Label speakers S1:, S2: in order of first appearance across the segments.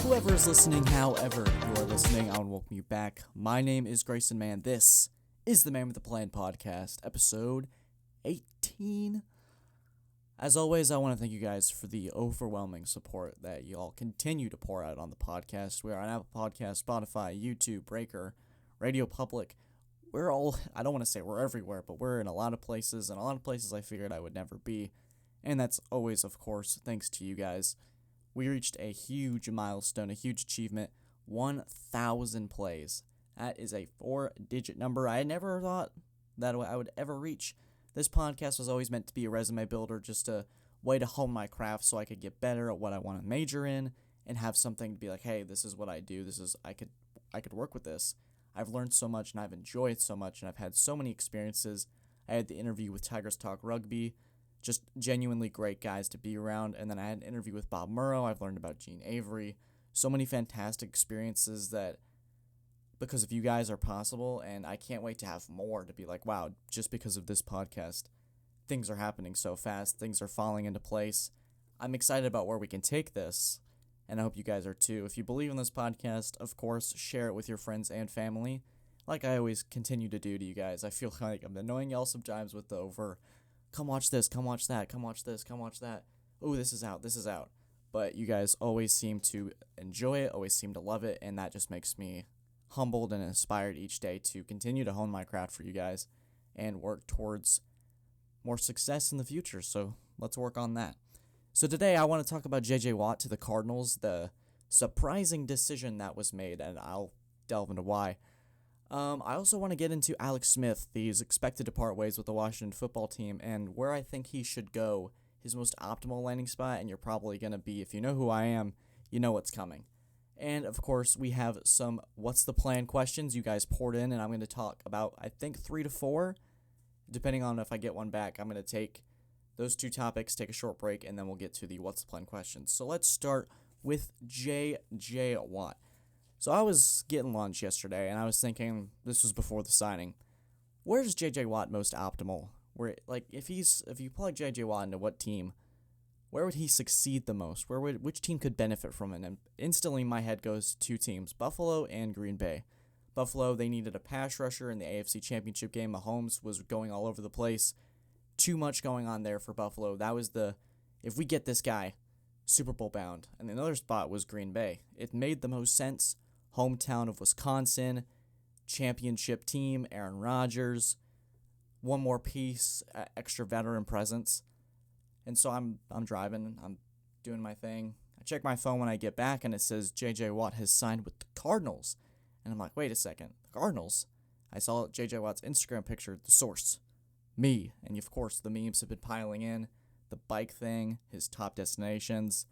S1: Whoever is listening, however you are listening, I want to welcome you back. My name is Grayson Mann. This is the Man with the Plan podcast, episode 18. As always, I want to thank you guys for the overwhelming support that you all continue to pour out on the podcast. We are on Apple Podcasts, Spotify, YouTube, Breaker, Radio Public. We're all, I don't want to say we're everywhere, but we're in a lot of places, and a lot of places I figured I would never be. And that's always, of course, thanks to you guys. We reached a huge milestone, a huge achievement, 1,000 plays. That is a 4-digit number I never thought that I would ever reach. This podcast was always meant to be a resume builder, just a way to hone my craft so I could get better at what I want to major in and have something to be like, hey, this is what I do. I could work with this. I've learned so much and I've enjoyed so much and I've had so many experiences. I had the interview with Tigers Talk Rugby. Just genuinely great guys to be around. And then I had an interview with Bob Murrow. I've learned about Gene Avery. So many fantastic experiences that, because of you guys, are possible. And I can't wait to have more to be like, wow, just because of this podcast, things are happening so fast. Things are falling into place. I'm excited about where we can take this. And I hope you guys are too. If you believe in this podcast, of course, share it with your friends and family. Like I always continue to do to you guys. I feel like I'm annoying y'all sometimes with the come watch this, come watch that, come watch this, come watch that. Oh, this is out. But you guys always seem to enjoy it, always seem to love it, and that just makes me humbled and inspired each day to continue to hone my craft for you guys and work towards more success in the future. So let's work on that. So today I want to talk about J.J. Watt to the Cardinals, the surprising decision that was made, and I'll delve into why. I also want to get into Alex Smith. He's expected to part ways with the Washington football team, and where I think he should go, his most optimal landing spot, and you're probably going to be, if you know who I am, you know what's coming. And, of course, we have some what's the plan questions you guys poured in, and I'm going to talk about, I think, 3 to 4, depending on if I get one back. I'm going to take those two topics, take a short break, and then we'll get to the what's the plan questions. So let's start with J.J. Watt. So I was getting lunch yesterday, and I was thinking, this was before the signing, where's J.J. Watt most optimal? Where, like, if you plug J.J. Watt into what team, where would he succeed the most? Which team could benefit from it? And instantly my head goes to two teams, Buffalo and Green Bay. Buffalo, they needed a pass rusher in the AFC Championship game. Mahomes was going all over the place. Too much going on there for Buffalo. That was if we get this guy, Super Bowl bound. And another spot was Green Bay. It made the most sense. Hometown of Wisconsin, championship team, Aaron Rodgers, one more piece, extra veteran presence. And so I'm driving, I'm doing my thing. I check my phone when I get back, and it says J.J. Watt has signed with the Cardinals. And I'm like, wait a second, the Cardinals? I saw J.J. Watt's Instagram picture, the source, me. And of course, the memes have been piling in, the bike thing, his top destinations.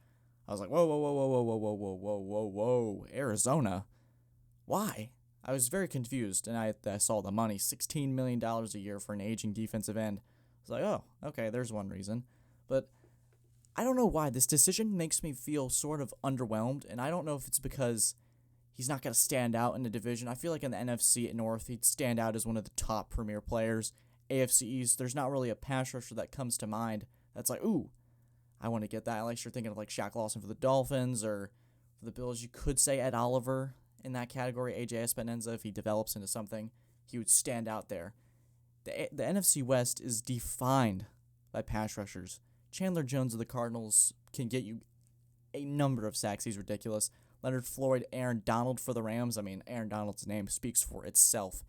S1: I was like, whoa, Arizona? Why? I was very confused, and I saw the money, $16 million a year for an aging defensive end. I was like, oh, okay, there's one reason. But I don't know why. This decision makes me feel sort of underwhelmed, and I don't know if it's because he's not going to stand out in the division. I feel like in the NFC North, he'd stand out as one of the top premier players. AFC East, there's not really a pass rusher that comes to mind that's like, ooh, I want to get that. Unless you're thinking of like Shaq Lawson for the Dolphins or for the Bills. You could say Ed Oliver in that category. AJ Espinoza, if he develops into something, he would stand out there. The NFC West is defined by pass rushers. Chandler Jones of the Cardinals can get you a number of sacks. He's ridiculous. Leonard Floyd, Aaron Donald for the Rams. I mean, Aaron Donald's name speaks for itself.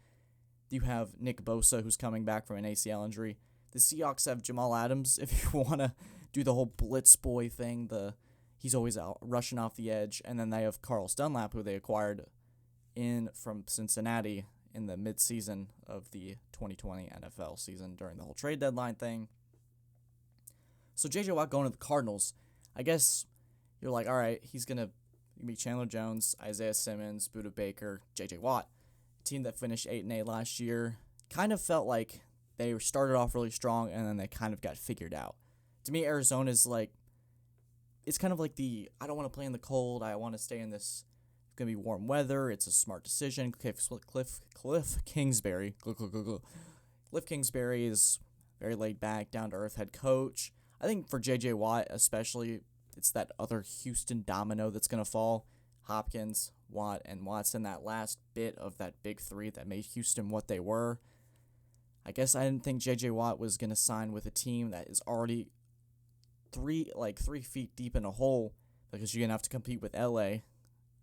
S1: You have Nick Bosa, who's coming back from an ACL injury. The Seahawks have Jamal Adams, if you want to do the whole blitz boy thing. He's always out rushing off the edge. And then they have Carlos Dunlap, who they acquired from Cincinnati in the midseason of the 2020 NFL season during the whole trade deadline thing. So J.J. Watt going to the Cardinals, I guess you're like, all right, he's going to be Chandler Jones, Isaiah Simmons, Budda Baker, J.J. Watt. A team that finished 8-8 last year. Kind of felt like they started off really strong, and then they kind of got figured out. To me, Arizona's like, it's kind of like I don't want to play in the cold. I want to stay in this, it's going to be warm weather. It's a smart decision. Cliff Kingsbury. Cliff Kingsbury is very laid back, down-to-earth head coach. I think for J.J. Watt especially, it's that other Houston domino that's going to fall. Hopkins, Watt, and Watson, that last bit of that big three that made Houston what they were. I guess I didn't think J.J. Watt was going to sign with a team that is already 3 feet deep in a hole, because you're going to have to compete with L.A.,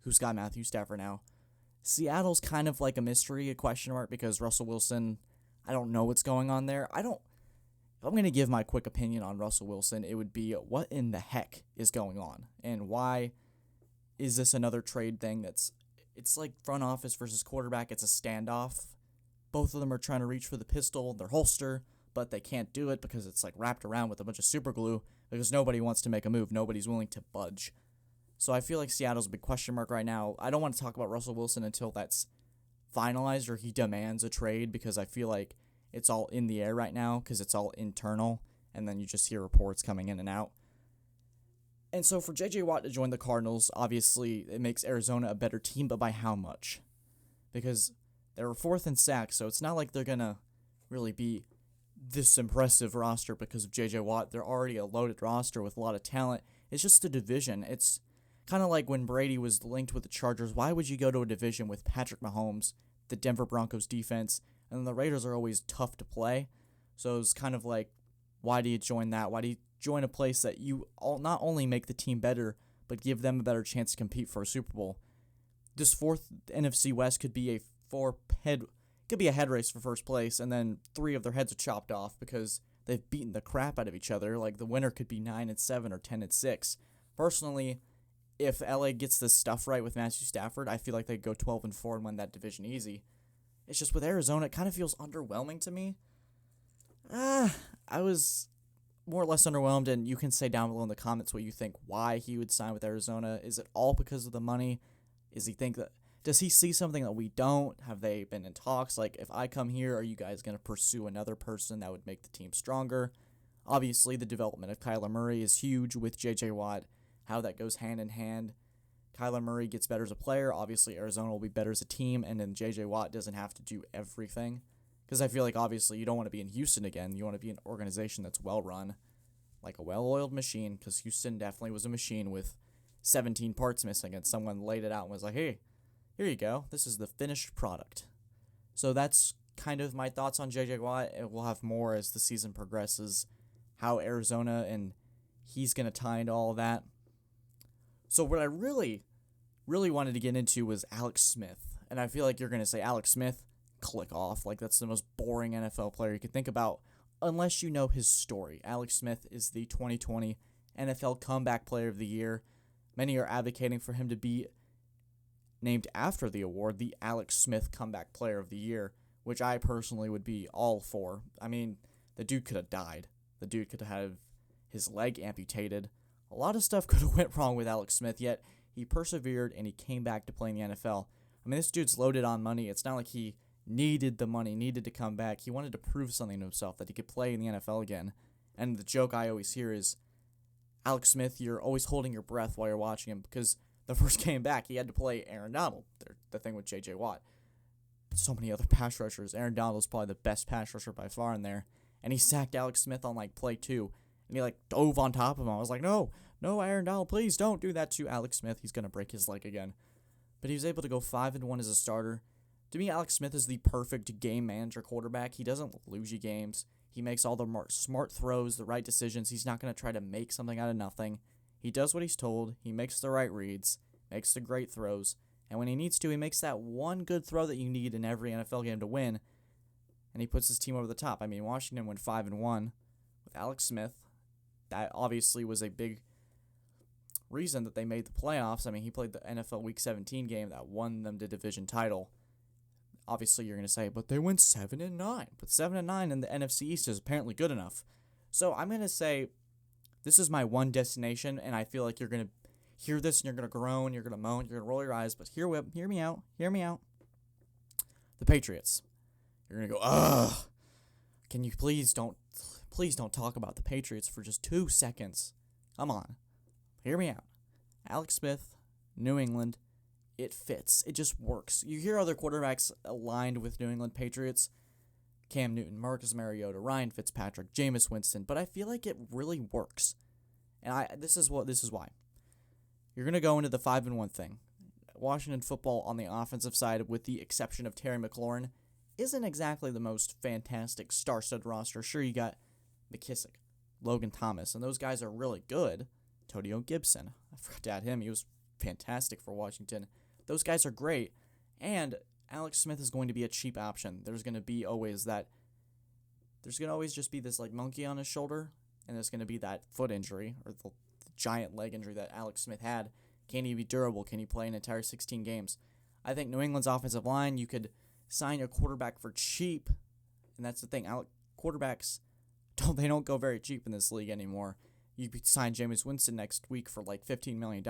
S1: who's got Matthew Stafford now. Seattle's kind of like a mystery, a question mark, because Russell Wilson, I don't know what's going on there. If I'm going to give my quick opinion on Russell Wilson, it would be what in the heck is going on, and why is this another trade thing it's like front office versus quarterback. It's a standoff. Both of them are trying to reach for the pistol, their holster, but they can't do it because it's like wrapped around with a bunch of super glue, because nobody wants to make a move. Nobody's willing to budge. So I feel like Seattle's a big question mark right now. I don't want to talk about Russell Wilson until that's finalized or he demands a trade, because I feel like it's all in the air right now because it's all internal, and then you just hear reports coming in and out. And so for J.J. Watt to join the Cardinals, obviously it makes Arizona a better team, but by how much? Because they were 4th in sacks, so it's not like they're going to really be this impressive roster because of J.J. Watt. They're already a loaded roster with a lot of talent. It's just a division. It's kind of like when Brady was linked with the Chargers. Why would you go to a division with Patrick Mahomes, the Denver Broncos defense, and the Raiders are always tough to play? So it's kind of like, why do you join that? Why do you join a place that you not only make the team better, but give them a better chance to compete for a Super Bowl? This 4th NFC West could be a head race for first place, and then 3 of their heads are chopped off because they've beaten the crap out of each other. Like, the winner could be 9-7 or 10-6. Personally, if LA gets this stuff right with Matthew Stafford, I feel like they'd go 12-4 and win that division easy. It's just with Arizona, it kind of feels underwhelming to me. I was more or less underwhelmed, and you can say down below in the comments what you think, why he would sign with Arizona. Is it all because of the money? Does he see something that we don't? Have they been in talks? Like, if I come here, are you guys going to pursue another person that would make the team stronger? Obviously, the development of Kyler Murray is huge with J.J. Watt, how that goes hand in hand. Kyler Murray gets better as a player. Obviously, Arizona will be better as a team, and then J.J. Watt doesn't have to do everything. Because I feel like, obviously, you don't want to be in Houston again. You want to be an organization that's well-run, like a well-oiled machine, because Houston definitely was a machine with 17 parts missing, and someone laid it out and was like, hey, here you go. This is the finished product. So that's kind of my thoughts on J.J. Watt. We'll have more as the season progresses, how Arizona and he's going to tie into all of that. So what I really wanted to get into was Alex Smith. And I feel like you're going to say, Alex Smith, click off. Like, that's the most boring NFL player you could think about unless you know his story. Alex Smith is the 2020 NFL Comeback Player of the Year. Many are advocating for him to be named after the award, the Alex Smith Comeback Player of the Year, which I personally would be all for. I mean, the dude could have died. The dude could have his leg amputated. A lot of stuff could have went wrong with Alex Smith, yet he persevered and he came back to play in the NFL. I mean, this dude's loaded on money. It's not like he needed the money, needed to come back. He wanted to prove something to himself, that he could play in the NFL again. And the joke I always hear is, Alex Smith, you're always holding your breath while you're watching him, because the first game back, he had to play Aaron Donald. The thing with J.J. Watt. So many other pass rushers. Aaron Donald's probably the best pass rusher by far in there. And he sacked Alex Smith on, play 2. And he, dove on top of him. I was like, no, Aaron Donald, please don't do that to Alex Smith. He's going to break his leg again. But he was able to go 5-1 as a starter. To me, Alex Smith is the perfect game manager quarterback. He doesn't lose you games. He makes all the smart throws, the right decisions. He's not going to try to make something out of nothing. He does what he's told. He makes the right reads, makes the great throws. And when he needs to, he makes that one good throw that you need in every NFL game to win. And he puts his team over the top. I mean, Washington went 5-1 with Alex Smith. That obviously was a big reason that they made the playoffs. I mean, he played the NFL Week 17 game that won them the division title. Obviously, you're going to say, but they went 7-9. But 7-9 in the NFC East is apparently good enough. So I'm going to say this is my one destination, and I feel like you're going to hear this and you're going to groan, you're going to moan, you're going to roll your eyes, but hear me out. The Patriots. You're going to go, ugh. Can you please don't talk about the Patriots for just 2 seconds. Come on. Hear me out. Alex Smith, New England, it fits. It just works. You hear other quarterbacks aligned with New England Patriots, Cam Newton, Marcus Mariota, Ryan Fitzpatrick, Jameis Winston, but I feel like it really works. And this is why. You're going to go into the 5-1 thing. Washington football on the offensive side, with the exception of Terry McLaurin, isn't exactly the most fantastic star-studded roster. Sure, you got McKissick, Logan Thomas, and those guys are really good. Todio Gibson, I forgot to add him. He was fantastic for Washington. Those guys are great, and Alex Smith is going to be a cheap option. There's going to always just be this like monkey on his shoulder, and there's going to be that foot injury or the giant leg injury that Alex Smith had. Can he be durable? Can he play an entire 16 games? I think New England's offensive line, you could sign a quarterback for cheap, and that's the thing. Quarterbacks don't go very cheap in this league anymore. You could sign Jameis Winston next week for like $15 million.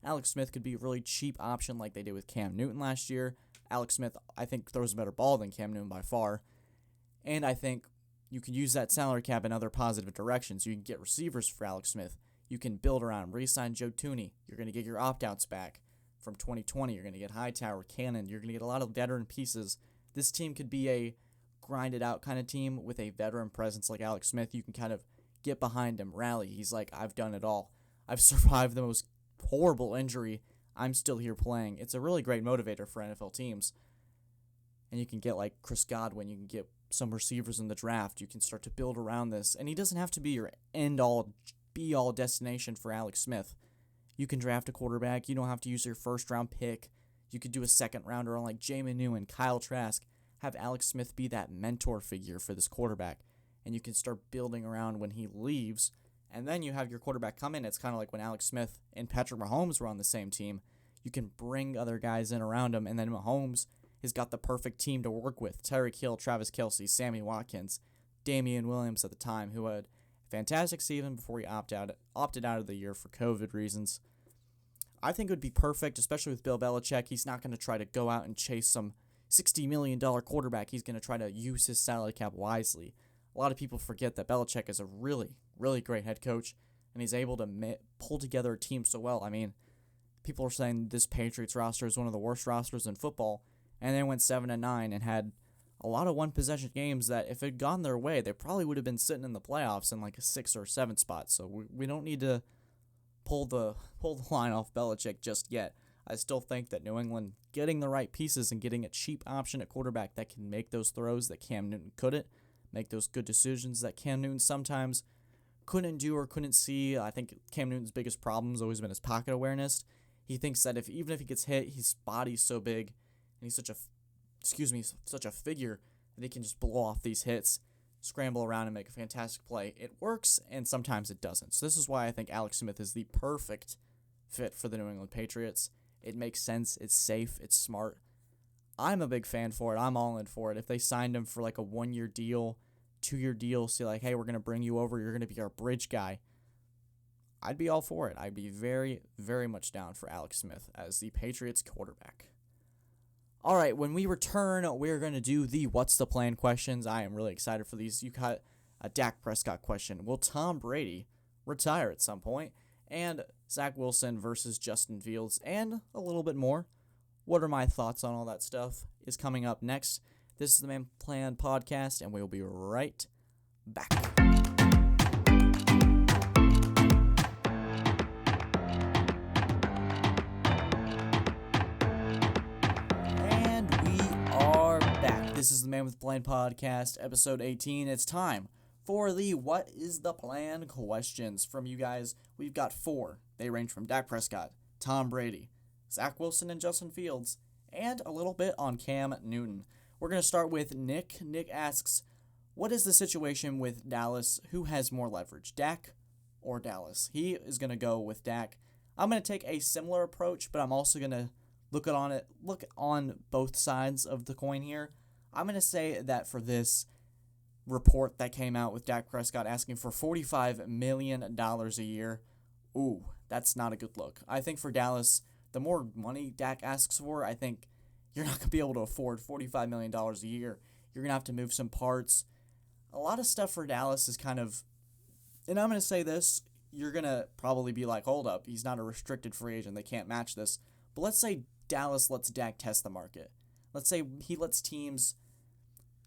S1: Alex Smith could be a really cheap option like they did with Cam Newton last year. Alex Smith, I think, throws a better ball than Cam Newton by far. And I think you can use that salary cap in other positive directions. You can get receivers for Alex Smith. You can build around him. Re-sign Joe Thuney. You're going to get your opt-outs back from 2020. You're going to get Hightower, Cannon. You're going to get a lot of veteran pieces. This team could be a grinded-out kind of team with a veteran presence like Alex Smith. You can kind of get behind him, rally. He's like, I've done it all. I've survived the most horrible injury. I'm still here playing. It's a really great motivator for NFL teams. And you can get like Chris Godwin. You can get some receivers in the draft. You can start to build around this. And he doesn't have to be your end-all, be-all destination for Alex Smith. You can draft a quarterback. You don't have to use your first-round pick. You could do a second-rounder on like Jamin Newman, Kyle Trask. Have Alex Smith be that mentor figure for this quarterback. And you can start building around when he leaves. And then you have your quarterback come in. It's kind of like when Alex Smith and Patrick Mahomes were on the same team. You can bring other guys in around him. And then Mahomes has got the perfect team to work with. Tyreek Hill, Travis Kelce, Sammy Watkins, Damian Williams at the time, who had a fantastic season before he opted out of the year for COVID reasons. I think it would be perfect, especially with Bill Belichick. He's not going to try to go out and chase some $60 million quarterback. He's going to try to use his salary cap wisely. A lot of people forget that Belichick is a really, really great head coach, and he's able to pull together a team so well. I mean, people are saying this Patriots roster is one of the worst rosters in football, and they went 7-9 and had a lot of one-possession games that if it had gone their way, they probably would have been sitting in the playoffs in like a 6 or 7 spot. So we don't need to pull the line off Belichick just yet. I still think that New England getting the right pieces and getting a cheap option at quarterback that can make those throws that Cam Newton couldn't, make those good decisions that Cam Newton sometimes couldn't do or couldn't see. I think Cam Newton's biggest problem has always been his pocket awareness. He thinks that even if he gets hit, his body's so big and he's such a figure that he can just blow off these hits, scramble around and make a fantastic play. It works, and sometimes it doesn't. So this is why I think Alex Smith is the perfect fit for the New England Patriots. It makes sense. It's safe. It's smart. I'm a big fan for it. I'm all in for it. If they signed him for like a 1-year deal, 2-year deal, say like, hey, we're going to bring you over, you're going to be our bridge guy, I'd be all for it. I'd be very, very much down for Alex Smith as the Patriots quarterback. All right, when we return, we're going to do the What's the Plan questions. I am really excited for these. You got a Dak Prescott question. Will Tom Brady retire at some point? And Zach Wilson versus Justin Fields, and a little bit more. What are my thoughts on all that stuff is coming up next. This is the Man Plan Podcast, and we'll be right back. And we are back. This is the Man with the Plan Podcast, episode 18. It's time for the What is the Plan questions from you guys. We've got 4. They range from Dak Prescott, Tom Brady, Zach Wilson and Justin Fields, and a little bit on Cam Newton. We're going to start with Nick. Nick asks, what is the situation with Dallas? Who has more leverage, Dak or Dallas? He is going to go with Dak. I'm going to take a similar approach, but I'm also going to look on both sides of the coin here. I'm going to say that for this report that came out with Dak Prescott asking for $45 million a year, ooh, that's not a good look. I think for Dallas, the more money Dak asks for, I think you're not going to be able to afford $45 million a year. You're going to have to move some parts. A lot of stuff for Dallas is kind of, and I'm going to say this, you're going to probably be like, hold up, he's not a restricted free agent. They can't match this. But let's say Dallas lets Dak test the market. Let's say he lets teams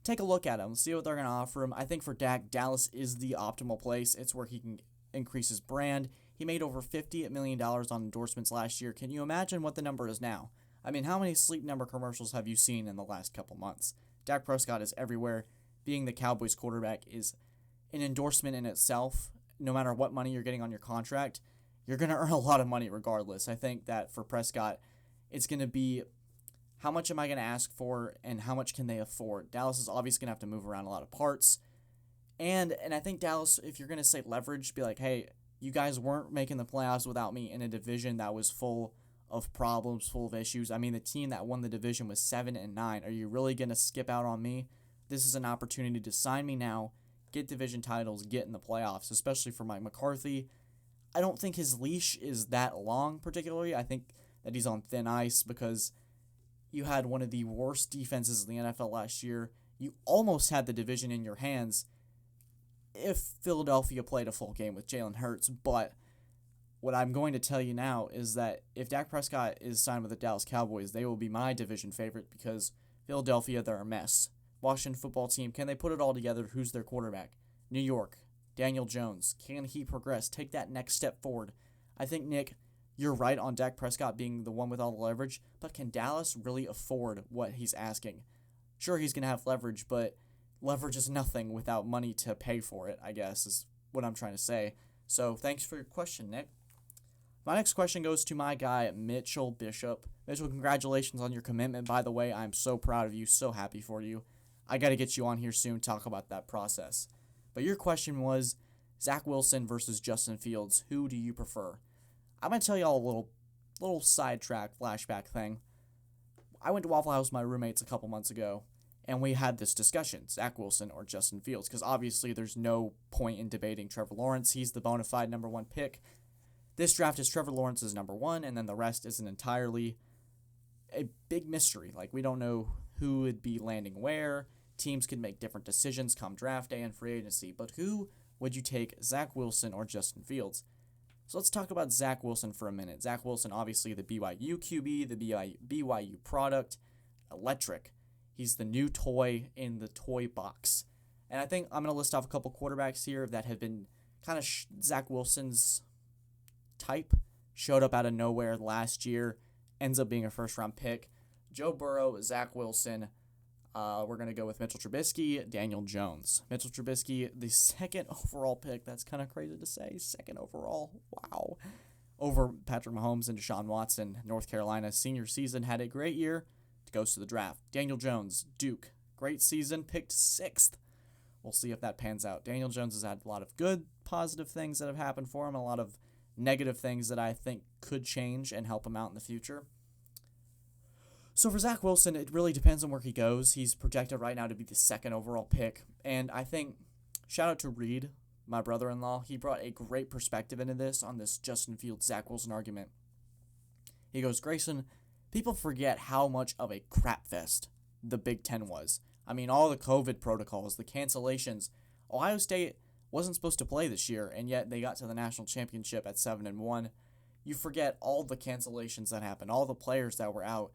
S1: take a look at him, see what they're going to offer him. I think for Dak, Dallas is the optimal place. It's where he can increase his brand. He made over $50 million on endorsements last year. Can you imagine what the number is now? I mean, how many Sleep Number commercials have you seen in the last couple months? Dak Prescott is everywhere. Being the Cowboys quarterback is an endorsement in itself. No matter what money you're getting on your contract, you're going to earn a lot of money regardless. I think that for Prescott, it's going to be how much am I going to ask for and how much can they afford? Dallas is obviously going to have to move around a lot of parts. And I think Dallas, if you're going to say leverage, be like, hey, you guys weren't making the playoffs without me in a division that was full of problems, full of issues. I mean, the team that won the division was 7-9. Are you really going to skip out on me? This is an opportunity to sign me now, get division titles, get in the playoffs, especially for Mike McCarthy. I don't think his leash is that long, particularly. I think that he's on thin ice because you had one of the worst defenses in the NFL last year. You almost had the division in your hands if Philadelphia played a full game with Jalen Hurts. But what I'm going to tell you now is that if Dak Prescott is signed with the Dallas Cowboys, they will be my division favorite because Philadelphia, they're a mess. Washington football team, can they put it all together? Who's their quarterback? New York, Daniel Jones. Can he progress? Take that next step forward. I think, Nick, you're right on Dak Prescott being the one with all the leverage, but can Dallas really afford what he's asking? Sure, he's going to have leverage, but leverage is nothing without money to pay for it, I guess, is what I'm trying to say. So thanks for your question, Nick. My next question goes to my guy, Mitchell Bishop. Mitchell, congratulations on your commitment, by the way. I'm so proud of you, so happy for you. I got to get you on here soon, talk about that process. But your question was Zach Wilson versus Justin Fields. Who do you prefer? I'm going to tell y'all a little sidetrack flashback thing. I went to Waffle House with my roommates a couple months ago, and we had this discussion, Zach Wilson or Justin Fields, because obviously there's no point in debating Trevor Lawrence. He's the bona fide number one pick. This draft is Trevor Lawrence's number one, and then the rest is an entirely a big mystery. Like, we don't know who would be landing where. Teams could make different decisions come draft day and free agency. But who would you take, Zach Wilson or Justin Fields? So let's talk about Zach Wilson for a minute. Zach Wilson, obviously the BYU QB, the BYU product, electric. He's the new toy in the toy box. And I think I'm going to list off a couple quarterbacks here that have been kind of Zach Wilson's type. Showed up out of nowhere last year, ends up being a first-round pick. Joe Burrow, Zach Wilson. We're going to go with Mitchell Trubisky, Daniel Jones. Mitchell Trubisky, the second overall pick. That's kind of crazy to say. Second overall. Wow. Over Patrick Mahomes and Deshaun Watson. North Carolina senior season, had a great year. Goes to the draft. Daniel Jones, Duke. Great season, picked 6th. We'll see if that pans out. Daniel Jones has had a lot of good, positive things that have happened for him, a lot of negative things that I think could change and help him out in the future. So for Zach Wilson, it really depends on where he goes. He's projected right now to be the second overall pick. And I think, shout out to Reed, my brother-in-law. He brought a great perspective into this on this Justin Fields, Zach Wilson argument. He goes, Grayson, people forget how much of a crap fest the Big Ten was. I mean, all the COVID protocols, the cancellations. Ohio State wasn't supposed to play this year, and yet they got to the national championship at 7-1. You forget all the cancellations that happened, all the players that were out.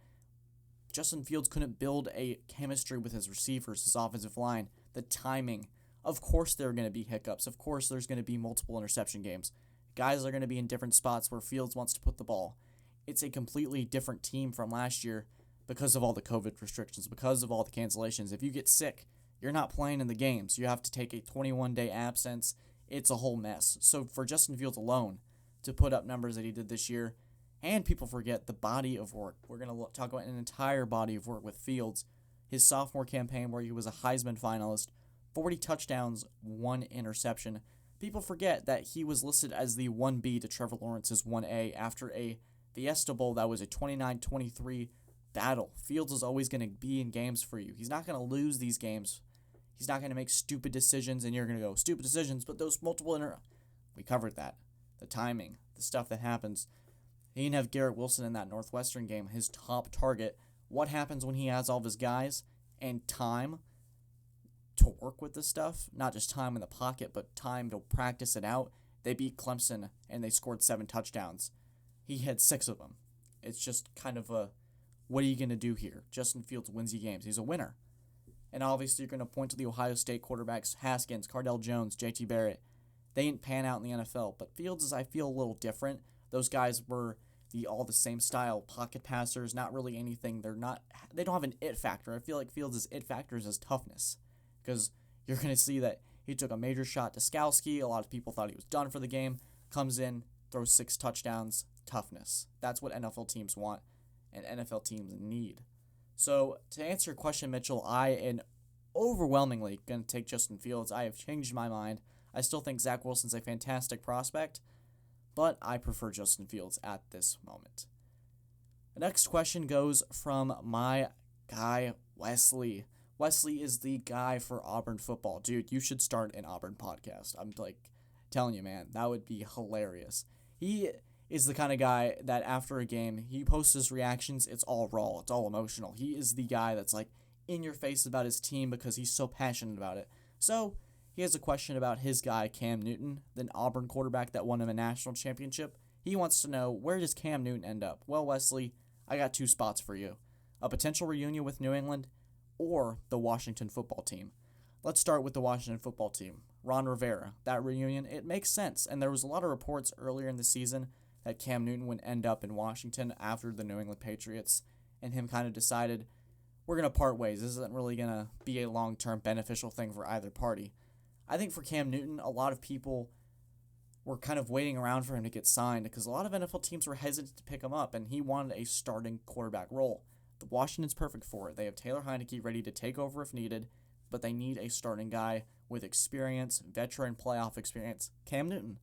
S1: Justin Fields couldn't build a chemistry with his receivers, his offensive line, the timing. Of course there are going to be hiccups. Of course there's going to be multiple interception games. Guys are going to be in different spots where Fields wants to put the ball. It's a completely different team from last year because of all the COVID restrictions, because of all the cancellations. If you get sick, you're not playing in the games. You have to take a 21-day absence. It's a whole mess. So for Justin Fields alone to put up numbers that he did this year, and people forget the body of work. We're going to talk about an entire body of work with Fields. His sophomore campaign where he was a Heisman finalist, 40 touchdowns, 1 interception. People forget that he was listed as the 1B to Trevor Lawrence's 1A after a Fiesta Bowl that was a 29-23 battle. Fields is always going to be in games for you. He's not going to lose these games. He's not going to make stupid decisions, and you're going to go, stupid decisions, but those multiple we covered that. The timing, the stuff that happens. He didn't have Garrett Wilson in that Northwestern game, his top target. What happens when he has all of his guys and time to work with this stuff? Not just time in the pocket, but time to practice it out. They beat Clemson, and they scored 7 touchdowns. He had 6 of them. It's just kind of a, what are you going to do here? Justin Fields wins you games. He's a winner. And obviously you're going to point to the Ohio State quarterbacks, Haskins, Cardell Jones, JT Barrett. they didn't pan out in the NFL. But Fields is, I feel, a little different. Those guys were all the same style pocket passers, not really anything. They don't have an it factor. I feel like Fields' it factor is his toughness, because you're going to see that he took a major shot to Skowski. A lot of people thought he was done for the game. Comes in, throws 6 touchdowns. Toughness. That's what NFL teams want and NFL teams need. So to answer your question, Mitchell, I am overwhelmingly going to take Justin Fields. I have changed my mind. I still think Zach Wilson's a fantastic prospect, but I prefer Justin Fields at this moment. The next question goes from my guy, Wesley. Wesley is the guy for Auburn football. Dude, you should start an Auburn podcast. I'm telling you, man, that would be hilarious. He is the kind of guy that after a game, he posts his reactions, it's all raw, it's all emotional. He is the guy that's in your face about his team because he's so passionate about it. So, he has a question about his guy, Cam Newton, the Auburn quarterback that won him a national championship. He wants to know, where does Cam Newton end up? Well, Wesley, I got 2 spots for you. A potential reunion with New England or the Washington football team. Let's start with the Washington football team. Ron Rivera, that reunion, it makes sense. And there was a lot of reports earlier in the season that Cam Newton would end up in Washington after the New England Patriots, and him kind of decided, we're going to part ways. This isn't really going to be a long-term beneficial thing for either party. I think for Cam Newton, a lot of people were kind of waiting around for him to get signed because a lot of NFL teams were hesitant to pick him up, and he wanted a starting quarterback role. The Washington's perfect for it. They have Taylor Heineke ready to take over if needed, but they need a starting guy with experience, veteran playoff experience. Cam Newton.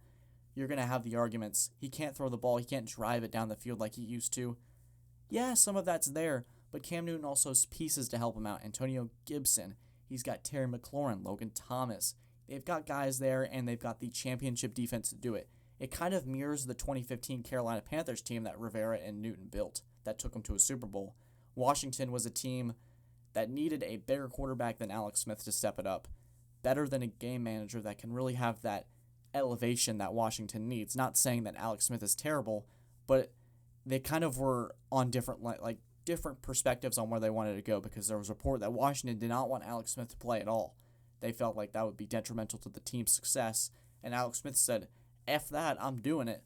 S1: You're going to have the arguments. He can't throw the ball. He can't drive it down the field like he used to. Yeah, some of that's there, but Cam Newton also has pieces to help him out. Antonio Gibson. He's got Terry McLaurin, Logan Thomas. They've got guys there, and they've got the championship defense to do it. It kind of mirrors the 2015 Carolina Panthers team that Rivera and Newton built that took them to a Super Bowl. Washington was a team that needed a bigger quarterback than Alex Smith to step it up. Better than a game manager that can really have that elevation that Washington needs. Not saying that Alex Smith is terrible, but they kind of were on different perspectives on where they wanted to go, because there was a report that Washington did not want Alex Smith to play at all. They felt like that would be detrimental to the team's success, and Alex Smith said, F that, I'm doing it.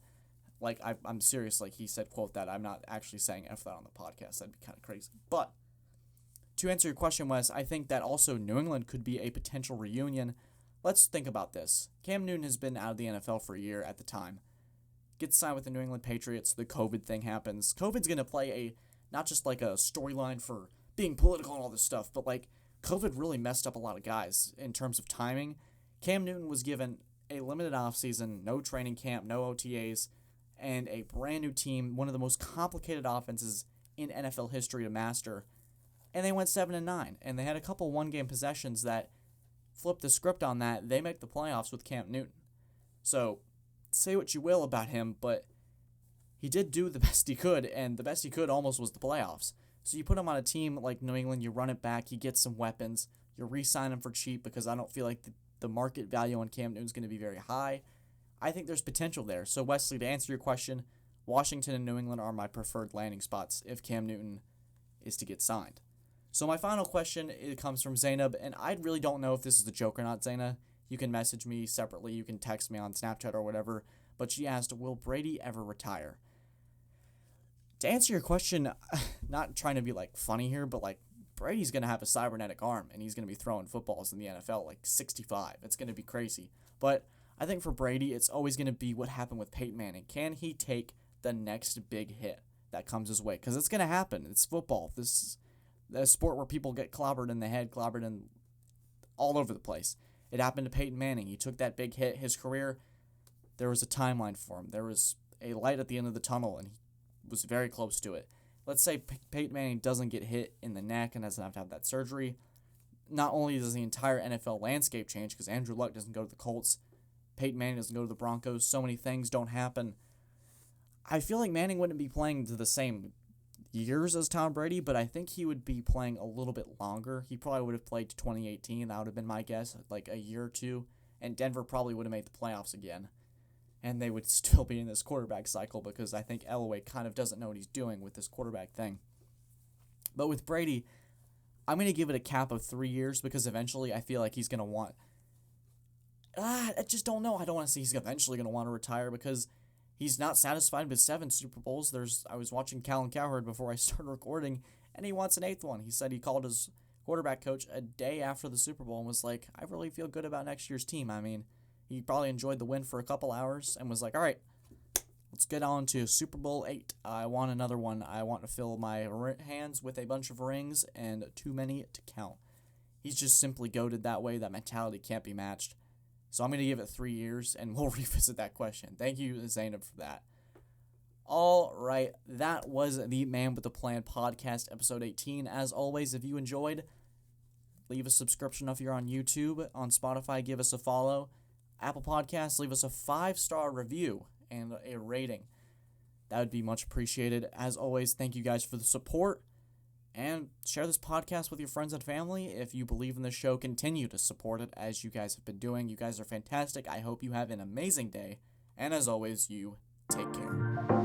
S1: I'm serious, he said, quote that. I'm not actually saying F that on the podcast. That'd be kind of crazy. But to answer your question, Wes, I think that also New England could be a potential reunion. Let's think about this. Cam Newton has been out of the NFL for a year at the time. Gets signed with the New England Patriots. The COVID thing happens. COVID's going to play not just a storyline for being political and all this stuff, but COVID really messed up a lot of guys in terms of timing. Cam Newton was given a limited offseason, no training camp, no OTAs, and a brand new team, one of the most complicated offenses in NFL history to master. And they went 7-9, and they had a couple one-game possessions that flip the script on that. They make the playoffs with Cam Newton. So, say what you will about him, but he did do the best he could, and the best he could almost was the playoffs. So you put him on a team like New England, you run it back, he gets some weapons, you re-sign him for cheap because I don't feel like the market value on Cam Newton is going to be very high. I think there's potential there. So Wesley, to answer your question, Washington and New England are my preferred landing spots if Cam Newton is to get signed. So my final question, it comes from Zainab, and I really don't know if this is a joke or not, Zainab. You can message me separately, you can text me on Snapchat or whatever, but she asked, will Brady ever retire? To answer your question, not trying to be funny here, but Brady's going to have a cybernetic arm, and he's going to be throwing footballs in the NFL 65. It's going to be crazy. But I think for Brady, it's always going to be what happened with Peyton Manning. Can he take the next big hit that comes his way? Because it's going to happen. It's football. This is a sport where people get clobbered in the head, clobbered in all over the place. It happened to Peyton Manning. He took that big hit. His career, there was a timeline for him. There was a light at the end of the tunnel, and he was very close to it. Let's say Peyton Manning doesn't get hit in the neck and doesn't have to have that surgery. Not only does the entire NFL landscape change because Andrew Luck doesn't go to the Colts, Peyton Manning doesn't go to the Broncos, so many things don't happen. I feel like Manning wouldn't be playing to the same years as Tom Brady, but I think he would be playing a little bit longer. He probably would have played to 2018. That would have been my guess, a year or two. And Denver probably would have made the playoffs again. And they would still be in this quarterback cycle because I think Elway kind of doesn't know what he's doing with this quarterback thing. But with Brady, I'm going to give it a cap of 3 years because eventually I feel like he's going to want... I just don't know. I don't want to say he's eventually going to want to retire because he's not satisfied with 7 Super Bowls. I was watching Colin Cowherd before I started recording, and he wants an 8th one. He said he called his quarterback coach a day after the Super Bowl and was like, I really feel good about next year's team. I mean, he probably enjoyed the win for a couple hours and was like, all right, let's get on to Super Bowl 8. I want another one. I want to fill my hands with a bunch of rings and too many to count. He's just simply goated that way. That mentality can't be matched. So I'm going to give it 3 years, and we'll revisit that question. Thank you, Zainab, for that. All right, that was the Man with the Plan podcast, episode 18. As always, if you enjoyed, leave a subscription if you're on YouTube. On Spotify, give us a follow. Apple Podcasts, leave us a 5-star review and a rating. That would be much appreciated. As always, thank you guys for the support. And share this podcast with your friends and family. If you believe in the show, continue to support it as you guys have been doing. You guys are fantastic. I hope you have an amazing day. And as always, you take care.